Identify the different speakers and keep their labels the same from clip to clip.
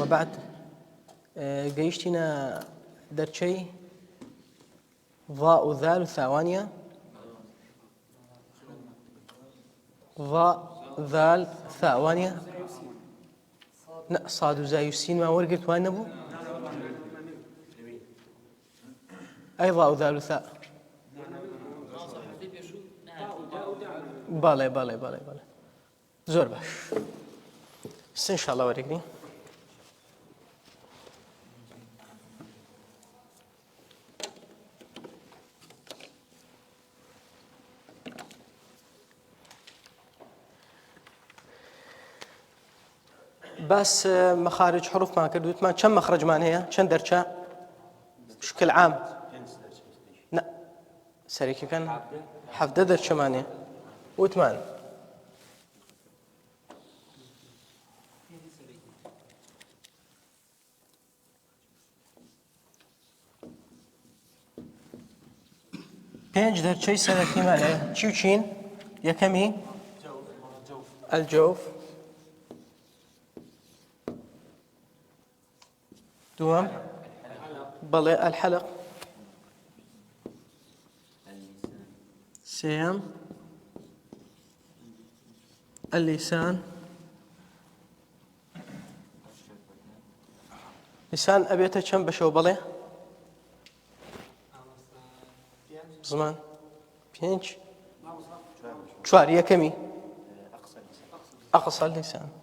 Speaker 1: وبعد قيشتنا درشي ضاء وذال ثوانية ضاء ذال ثوانية صاد وزاي والسين ما ورقت وين نبو أي ضاء وذال وثاء بالي زور باش بس إن شاء الله ورقني بس مخارج حروف ما كردوت ما كم مخرج مان هي كم درجة بشكل عام لا سريكي كان حفظ درجة مانية وثمان بينج درجة سريكي مانية شو شين يا كمي الجوف دوام بلى الحلق سيام اللسان لسان أبيته كم بشو بلى زمان بينج شوار يا كمي أقصى اللسان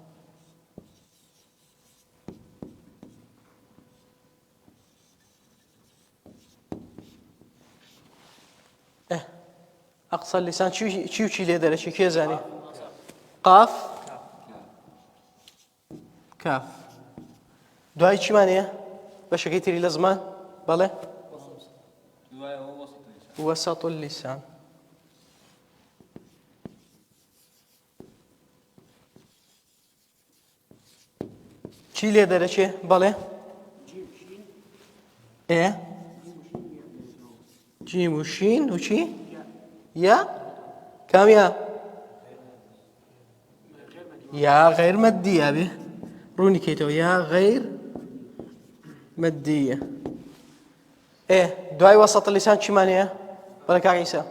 Speaker 1: أقصى اللسان شو ليه شو كيزاني قاف كاف دعاء شو معنيه باش كيتري لزمان بله وسط اللسان شو ليه شو بله إيه جيم وشين وشي يا كم يا غير مادية به روني كيتو يا غير مادية ايه دعاء وسط اللسان شو معنيه ولا كعيسى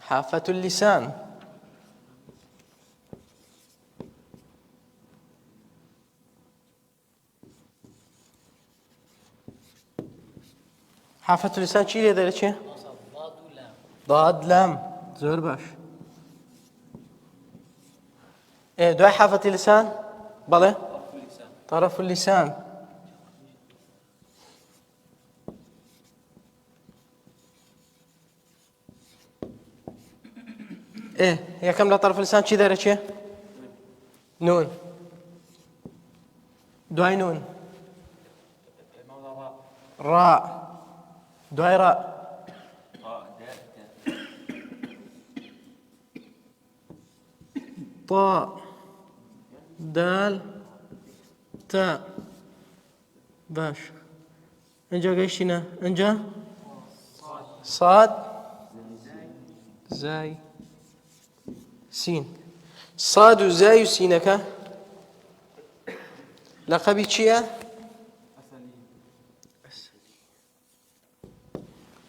Speaker 1: حافة اللسان حافة اللسان شي ليه شي ضاد لام زور باش ايه دعاء حافة اللسان بلى طرف اللسان ايه هي كم طرف اللسان شي دايره شي نون دعاء نون راء دعاء راء طاء دال تاء باش انجا قيشنا انجا صاد زاي سين صاد وزاي وسينك لقبي تشيا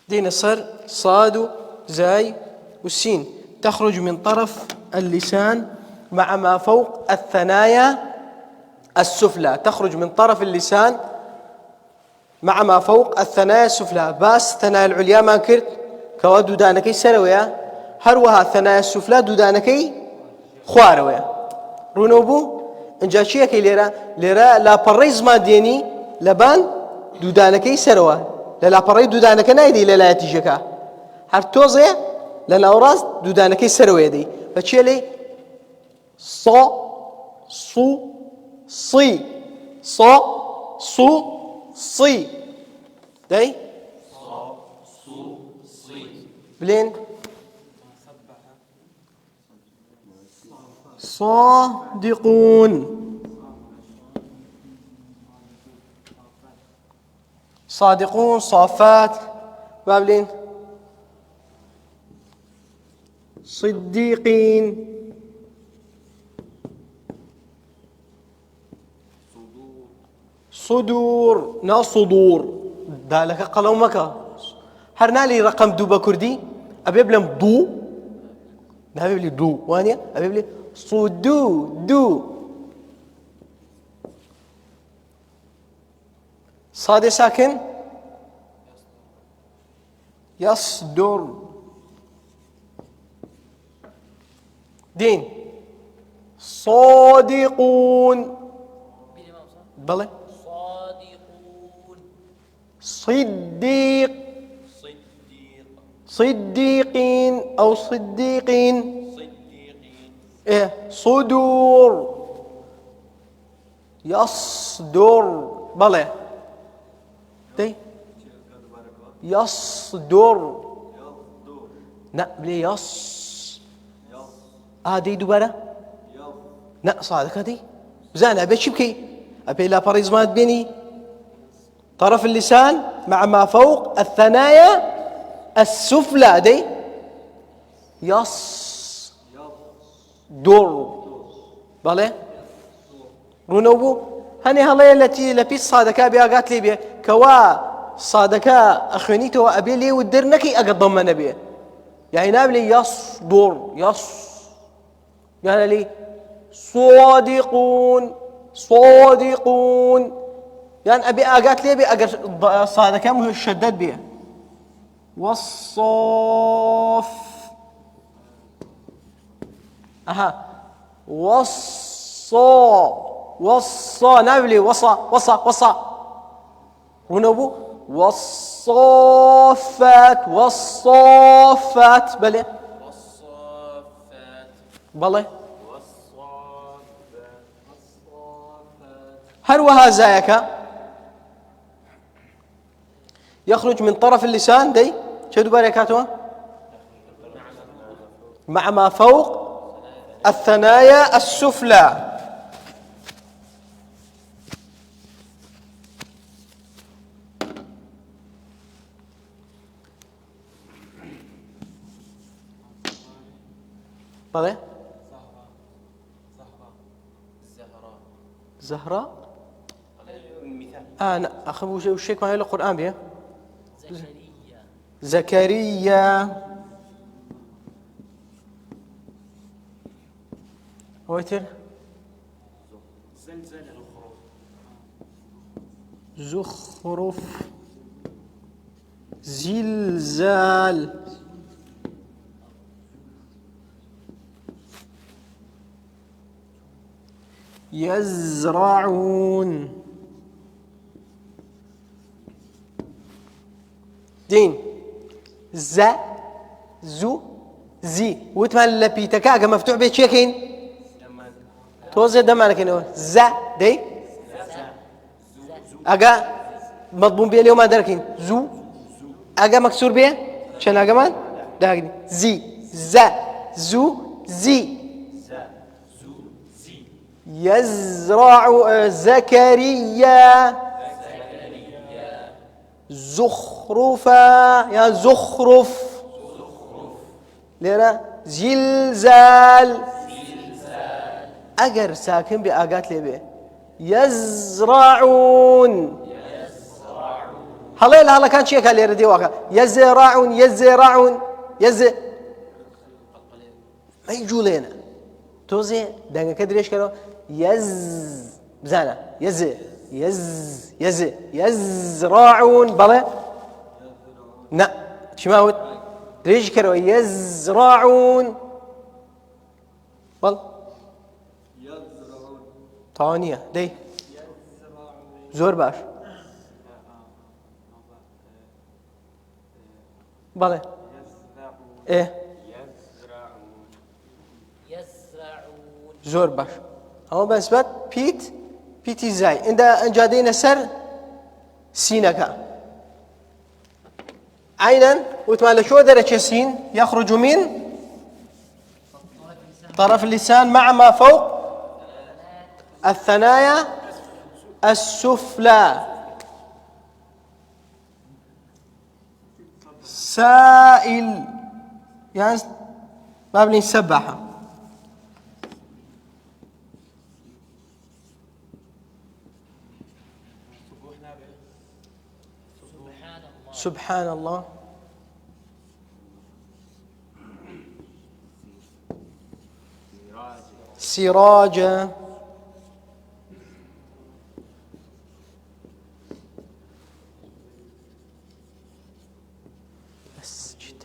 Speaker 1: دين صر صاد زاي والسين تخرج من طرف اللسان مع ما فوق الثنايا السفلى تخرج من طرف اللسان مع ما فوق الثنايا السفلى باس ثنايا العليا ما كرت كوادو دانكي سرويا هروها الثنايا السفلى دودانكي خوارويا رونوبو انجا شيء كي ليرا لا بريز ما ديني لبان دودانكي سروا لا بري دودانك نايدي لا تيجكا هرتوزه لنا اوراس دودانكي سرويا دي فشي لي صو صو صي صو صو صي داي صو صو صي بلين صادقون صادقون صافات بابلين صديقين صدور نا صدور دالك قلومك هرنا لي رقم دو بكردي أبي بلم دو نبي بلي دو وانيا أبي بلي صدو دو صاد ساكن يصدر دين صادقون بلى صديق صديقين أو صديقين إيه صدور يصدر بلى دي يصدر لا بلي دي دوباره لا صادق هذه زين أبي شبكي أبي لا باريزمات بيني طرف اللسان مع ما فوق الثنايا السفلى دي يصدر بله رونوبو هني هلا التي لبيس صادكا بيا قالت لي بيه كوا صادكا أخوانيتو أبي لي ودرنكي أقدم من بيه يعني نابلي يصدر يعني لي صادقون يعني أبي قالت لي أبي أقر صادكا مش شدد بيه والصاف والصا نابلي وصا ونبو والصافات بلى هل وهذاك يخرج من طرف اللسان دي شدوا بركاته مع ما فوق الثنايا السفلى طيب زهراء أنا أخذ وش كمان القرآن بيه زكريا ويتر زخرف زلزال يزرعون دين زو زي وتمال لبيتك اجا مفتوح بيت شيكين توزي دم على كينو دي اجا مضمون بيه اليوم ما دركين زو اجا مكسور بيه شن اجا مان ده زي زو زي يزرع زكريا زخرفا يا زخرف ليرا زلزال أجر ساكن بآقات لي يزرعون هلا كان شيء قال يردي واقع يزرعون ما يجوا لنا توزي دعنا كده ليش كانوا بزانا يزرعون بلى لا شماوت ليش كانوا يزرعون بل ثانية دي زور باش بلى ايه زور باش أما بنسبة بيتي زاي عند انجادين سر سينك عينا وتمالى شو درجة سين يخرج من طرف اللسان مع ما فوق الثنايا السفلى سائل يعني ما بني سبحة سبحان الله. سراجا. مسجد.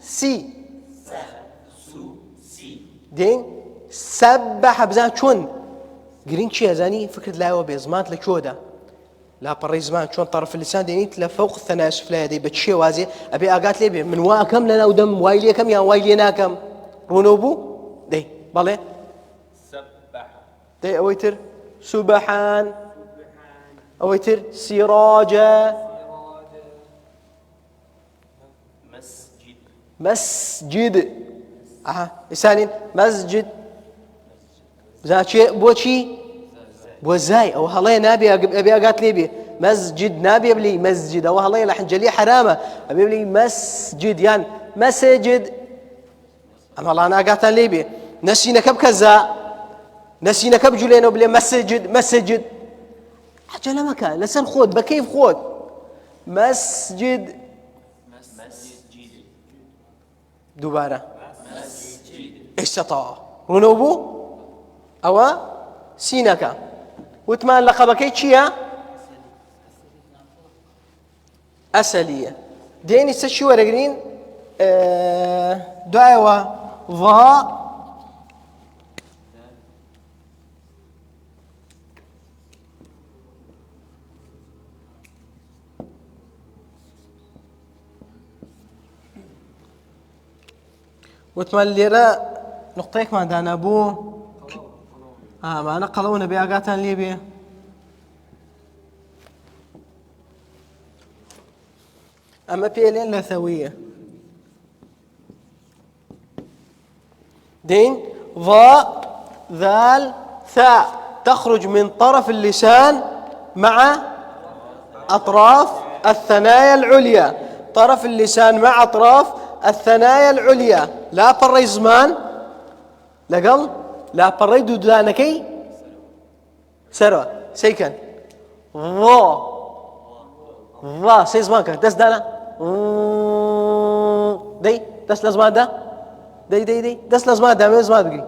Speaker 1: سي دين سبح بزان شون قرين شي زاني فكرة لا وبيزمات لشودا لا بريزمان شون طرف اللسان دينيت لفوق الثنايا السفلى دي بتشي وازي ابي اقات لي من واكم لنا ودم وايلي كم يا وايلينا كم رونوبو دي بالي سبح دي اويتر سبحان اويتر سراجا مسجد لسانين مسجد زاشي بوشي بوزاي او هلاي نابي ابي اقات لي بي مسجد نابي بلي مسجد او هلاي لحن جلي حرامه ابي بلي مسجد يعني مسجد اما الله انا اقات لي بي نسينا كب كذا نسينا كب جلينا بلي مسجد عجله مكان لسان خود بكيف خود مسجد دوباره استطاع رنوبو او سينكا وثمان لقبكي تشيا أسلية ديني سشي ورقرين دعوة ضاء وثمان ليرة نقطيك ما دانا بو ما نقلونا بأقاتا ليبيا أما بيلين لا ثوية دين ضاء ذال ثاء تخرج من طرف اللسان مع أطراف الثنايا العليا طرف اللسان مع أطراف الثنايا العليا لا بريزمان لقل لا بريدو دانكي سروا سيكن ضا سيزمانك دس دانا دي دس لازمان دا دي دس لازمان دا ميزمان بقري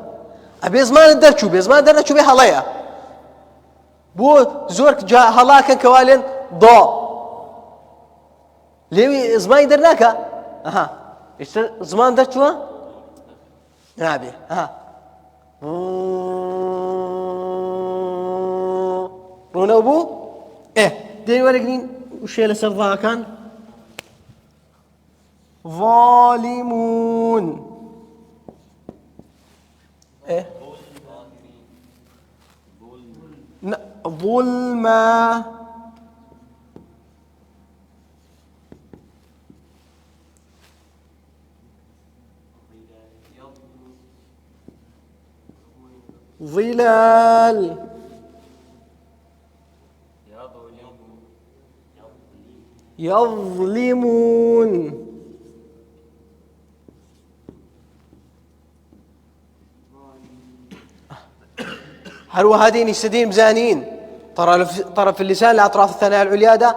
Speaker 1: أبي زمان الدرشو بيزمان درشو بي هلايا بو زورك جا هلاكن كوالين ضا ليه زمان يدرناك زمان درشو نابي رونوبو دين ورقنين وش لسر ضا كان ظالمون ظلما ظلال يظلمون هل وهذين يستدين بزانين طرف اللسان لأطراف الثنايا العليا ده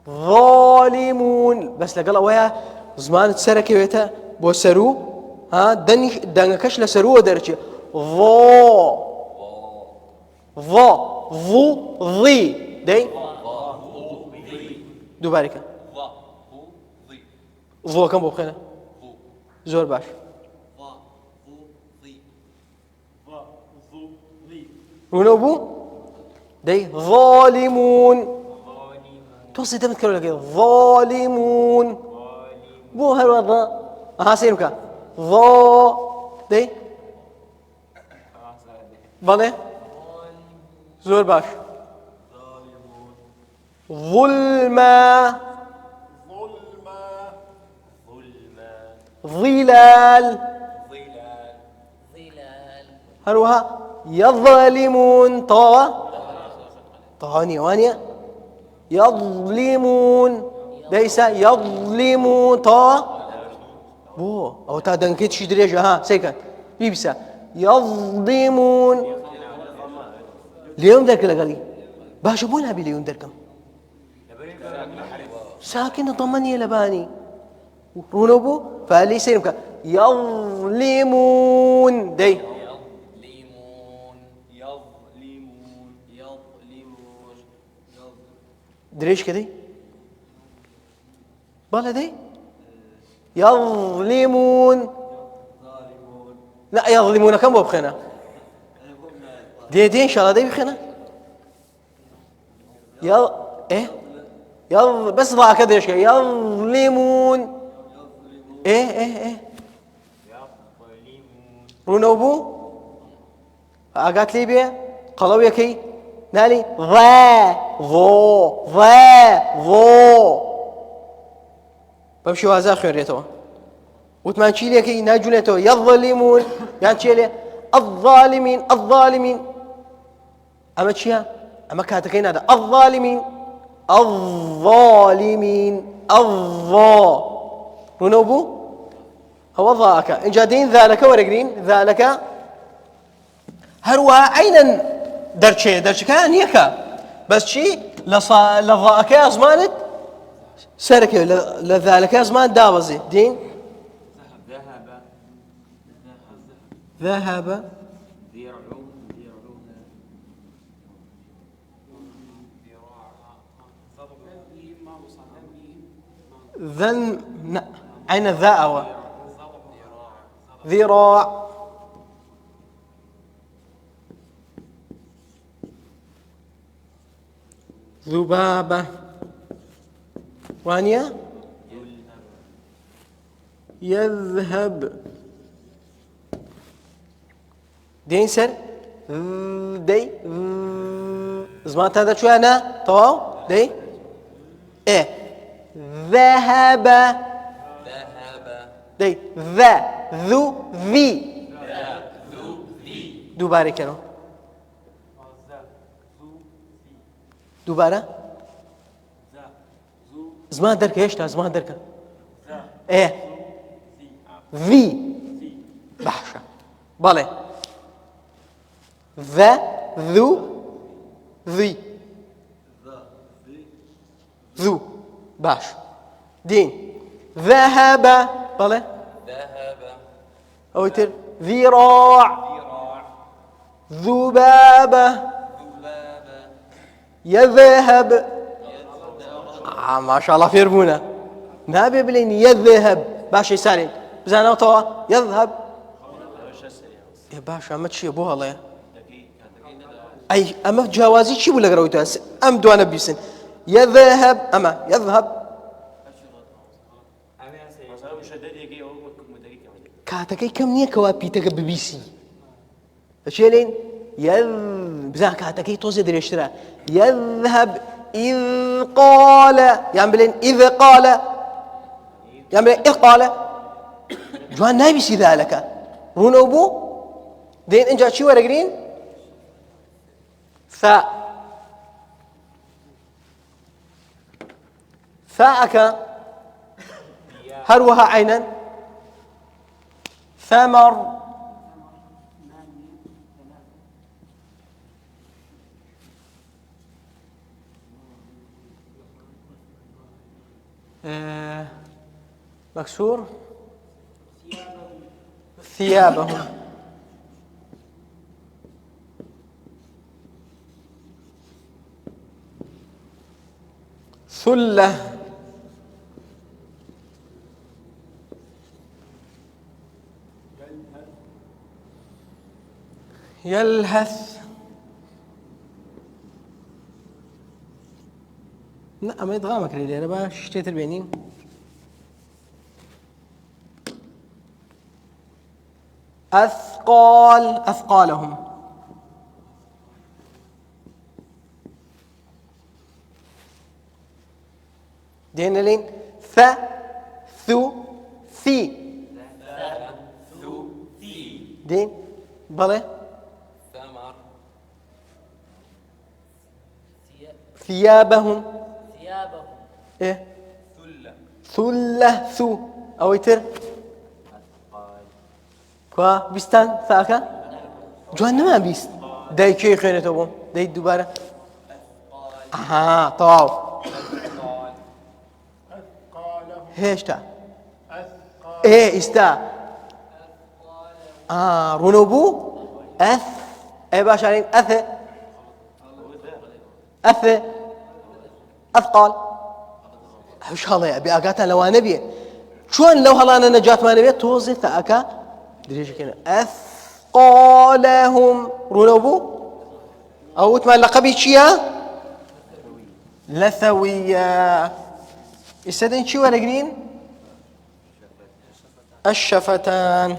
Speaker 1: ظالمون بس لقلا ويا زمان تسركي ويتا بوسرو دني كش لسرو درجة ضي دي دوبارك ضو كم بخينا زور باش ونوبو دي ظالمون توصي دم تكلم لك ظالمون بو هالوضع سيرك ضا دي بالي زور باش ظلما ظلال هروها يظلمون طانية وانية يظلمون ليس يظلمون بو او تا دنكيت شي دريجه سيكن بيبسا يظلمون ليون درك لقالي باشا بولها بليون دركم ساكن ضمني لباني رونوبو فالي سيرمك يظلمون دي دريش كذي بالا دي يظلمون لا يظلمون كم بخنا دي ان شاء الله دي بخنا ايه بس ضاع كذا شيء يظلمون ايه رونوبو اقات لي بيه قلوية كي نالي ضو بمشي وهذا خير يتوا وثمان شيء لكي ناجون يتوا يظلمون يعني شيء لي الظالمين أما شيء أما كاتكين هذا الظالمين رونوبو هو ضاءك إن جادين ذلك ورقرين ذلك هروا عينا درش كان يكا بس شيء لضاءك أزمانت سرك لذلك أزمان دابزي دين ذهب ذن أين الذاء ذراع ذبابة وانيا يذهب دين سر دي زمان هذا شو أنا طواو دي إيه ذهب دي ذو ذي دوباره كنو دوباره زمان درك ايش زمان درك ايه ذي بحشة بالي ذو ذي ذو باش دين ذهب بالي أو يتر ذراع ذبابة يذهب ما شاء الله في ربونا نابي بلين يذهب باشا يسالين بزانا طوا يذهب يا باشا ما تشي ابوها الله اي اما جوازي شي ولا قرويتها ام دوانا بيسن يذهب اما يذهب كاتكي كم نيه كوابي تك بيسي اشيلين بزاك كاتكي توزي دريشترا يذهب إذ قال يعملين إذ قال يعملين إذ قال جوان نايبي سي ذلك هون أبو دين إن جات شو ورقرين ثاءك هروها عينا ثمر مكسور ثيابهم ثلة يلهث لا ما يدغامك لي أنا باش اشتيت البينين أثقالهم دين لين ثي دين بلى ثيابهم ايه ثلة أو يتر كوا بستان ثاكا جوان نما بیست دای کی خوێنێتەوە بۆم دەی دووبارە ئاها تەواو هێشتا ئێستا ڕوونەوە بوو ئەث ئەی باشانین ئەث ئەثقال ئەوش هەڵەیە بێ ئاگاتان لەوانە بێ چۆن لەو هەڵانە نەجاتمانە بێت تۆزێ تەئەکە درێژەکەنە ئەثقالەهم ڕوونەوە بوو ئەو وتمان لەقەبی چییە؟ لەثەویە ئێستا دەین چی وەرەگرین؟ الشفتان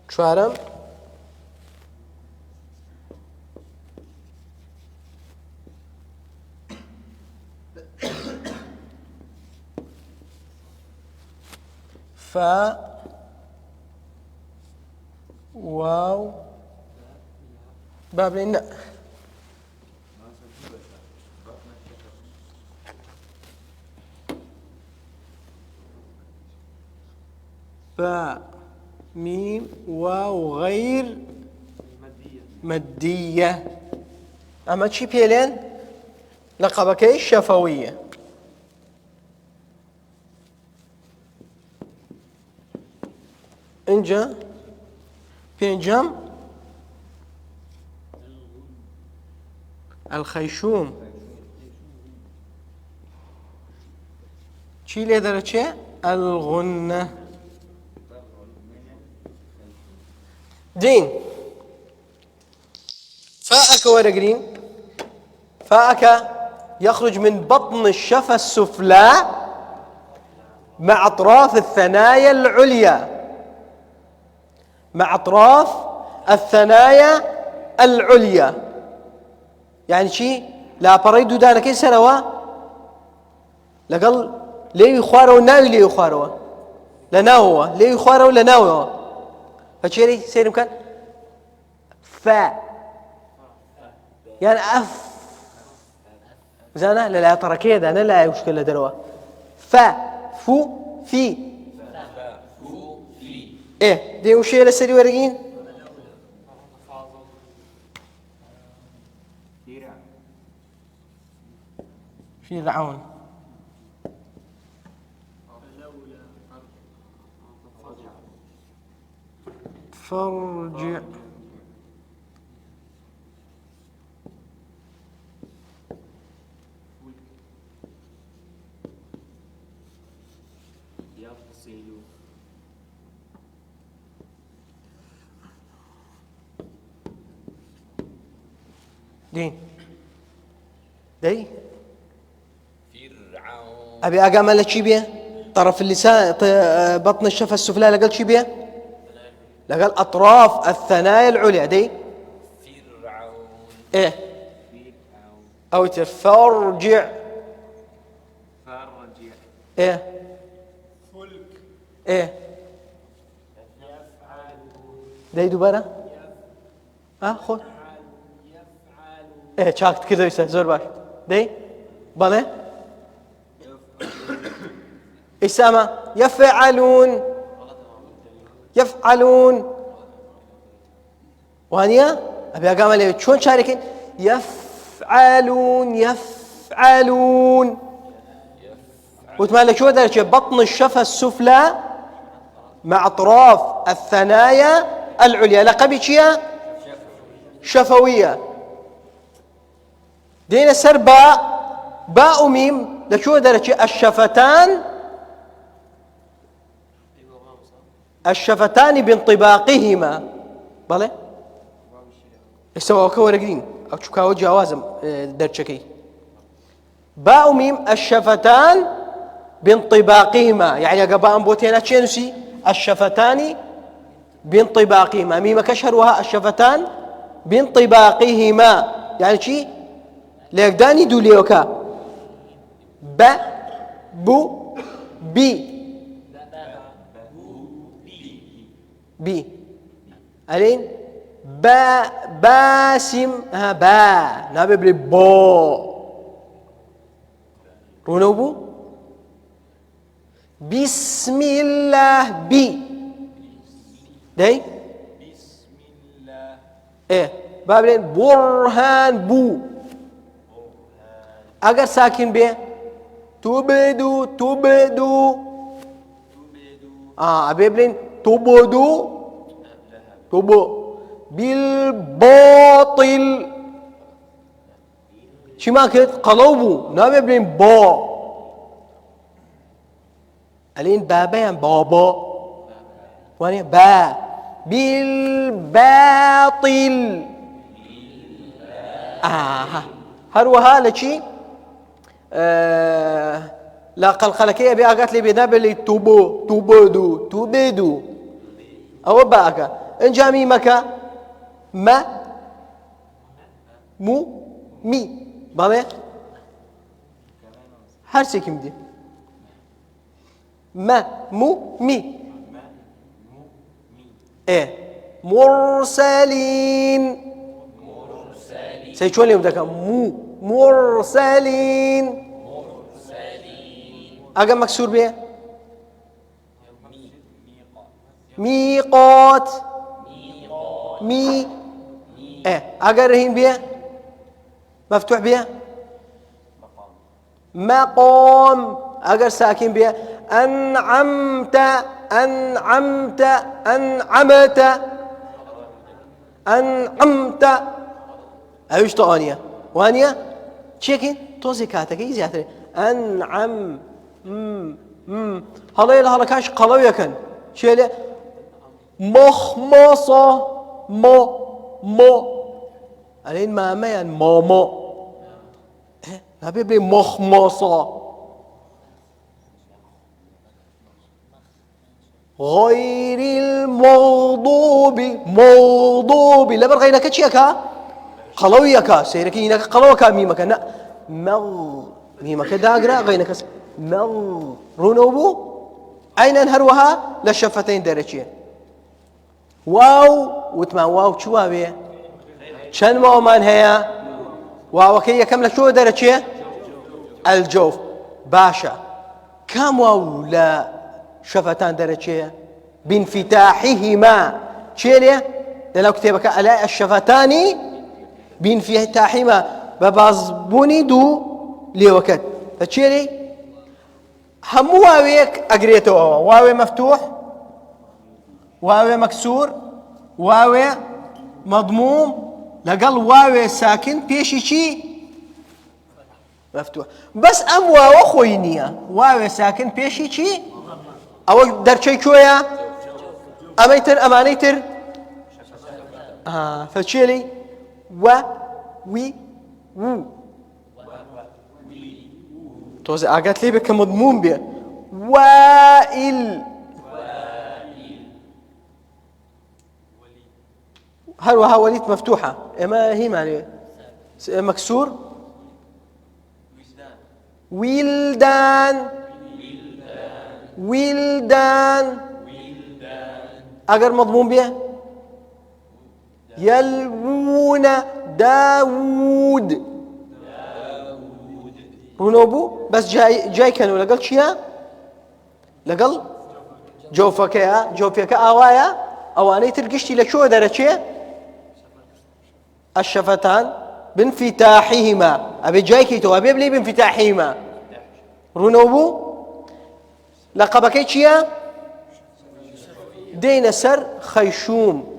Speaker 1: چوارم فا واو باب لنا فا ميم واو غير مادية أما تشي بيلين لقبكي شفوية إنجا بينجم الخيشوم تشي ليدر تشي الغنة دين فاءك ورقرين فاءك يخرج من بطن الشفة السفلى مع أطراف الثنايا العليا مع أطراف الثنايا العليا يعني شي لا بريدو دانا كي سنوا لقل ليه يخوارو ناوي ليه يخوارو لناوه ليه يخوارو لناوه فشيري سير مكان فا يعني أف زانا لا ترى كذا أنا لا مشكلة دروا فا فو في إيه دي وشي لسري ورقين في العون فارجع دين دي أبي أقام لك شي بيه طرف اللسان بطن الشفة السفلى لقل شي بيه لقل أطراف الثنايا العليا دي إيه أو تفرجع إيه إيه دي دوباره خذ إيه شاكت كذا يسا زور باش دي بله إسامة يفعلون وانيا أبي أقام عليه شون شاركين يفعلون وتمالك شو درجة بطن الشفة السفلى مع أطراف الثنايا العليا لقبي شيا شفوية دين السر باء ميم لشو درجة الشفتان بانطباقهما بله استوى كورقين او شكاو جوازم درجكي باء ميم الشفتان بانطباقهما يعني قباء بوتينا تشينسي الشفتان بانطباقهما ميم كشهرها الشفتان بانطباقهما يعني شي ليقداني دوليوكا بو بي ألين باسم نابي بلي بو رونوبو بسم الله داي إيه بابلين برهان بو. أجر ساكن به تبدو تبدو بابلين تبدو تبو بالباطل شي ما كنت قلوبو بابلين با الين بابين بابا واني با بالباطل هروها لشي لا قلقلكيه بأقات لي بناب اللي توبو توبدو توبدو أو باكا إن جامي مكا ما مو مي بالي هرسي كم دي ما مو مي إيه مرسلين سيشون اليوم ذاك مو مرسلين أجا مكسور بيه ميقات مي أجا رهين بيه مفتوح بيه مقام أجا ساكن بيه أنعمت أنعمت أنعمت أنعمت أيش تانية وانية تشيكين توزي كاتك زيادة أنعم هلا يلا هلا كاش قلوية كان شيء مخمصة ما الين ما يعني ماما نبي بلي مخمصة غير المغضوب مغضوب لا برغينا كتشيكا قلويكا سيركينا قلوكا ميمكا نا ميمكا داغرا غينك رونوبو أين انهروها للشفتين درجة واو وتما واو شو هي شن ما من هي واو كي كم لشو درجة الجوف باشا كم واو لا شفتان درجة بانفتاحهما شيليه لو كتبك ألا الشفتان بانفتاحهما ببازبوني دو لوكت تشيلي هم واويك أجريته واوي مفتوح واوي مكسور واوي مضموم لقل واوي ساكن بيشي شي مفتوح بس أم واو خوينية واوي ساكن بيشي شي أو درشي كويا أميتر أمانيتر فتشيلي وي وو توزي أقات لي بك مضمون بيه وائل هل وها وليت مفتوحة إما هي معني مكسور ويلدان ويلدان أقر مضمون بيه يلوون داوود رونوبو بس جاي كانوا لقل شيا لقل جوفك آوايا أواني ترقشتي لشو درجة الشفتان بانفتاحهما أبي جايكي تو أبي بلي بانفتاحهما رونوبو لقبك شيا دين سر خيشوم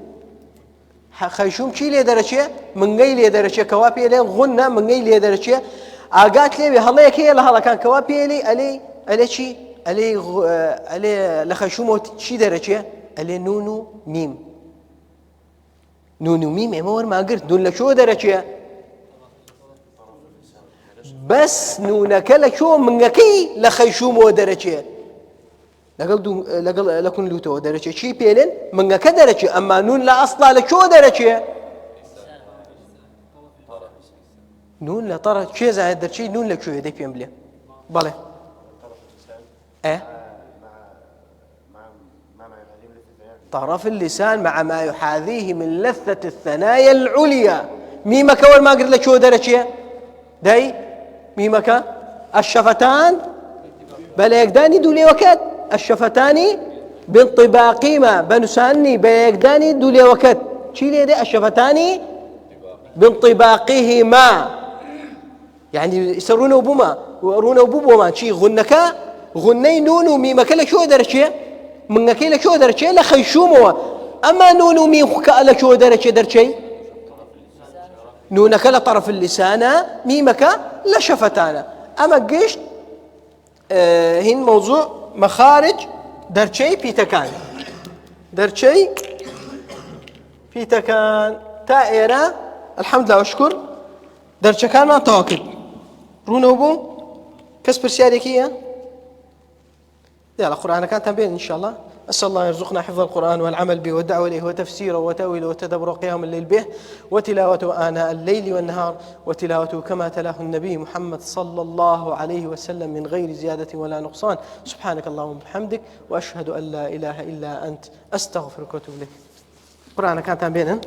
Speaker 1: خيشوم شي لي درجة من غير لي درجة كوابي لين غنى من غير لي درجة أقات لي هلا كي هلا كان كوابي لي علي شي علي لخشومه شي درجة علي نونو ميم نونو ميم إمور ما قلت نون لشو درجة بس نونك لشو من كي لخشومه درجة لقل لكن لوتو درجة شي بيلن من كدرجة أما نون لا أصلا لشو درجة نون لا ترى شيء زي هذا الشيء نون لك شو يديك يملي بالله طرف اللسان مع ما يحاذيه من لثة الثنايا العليا ميمك أول ما قلت لك شو درجة داي ميمك الشفتان بل يقداني دولي وكت الشفتان بانطباقهما بنساني بيقداني دولي وكت شيلي دي الشفتان بانطباقهما، يعني يسرونه بما ورونه بما شي غنكا غني نونو ميمك لا شو درشي من كيلا شو درشي لا خيشوموا، اما نونو ميمك لا شو درشي نونك لا طرف اللسان ميمك لا شفتان. اما قشت هين موضوع مخارج درشي بيتكان، درشي بيتكان تائرة الحمد لله واشكر درشكان ما تواكد رونو بو كسبر سياريكية يلا القرآن كان تنبين إن شاء الله. أسأل الله يرزقنا حفظ القرآن والعمل به والدعوة إليه وتفسيره وتأويله وتدبر قيام الليل به وتلاوته آناء الليل والنهار وتلاوته كما تلاه النبي محمد صلى الله عليه وسلم من غير زيادة ولا نقصان. سبحانك اللهم وبحمدك وأشهد أن لا إله إلا أنت أستغفرك وأتوب إليك. القرآن كان تنبين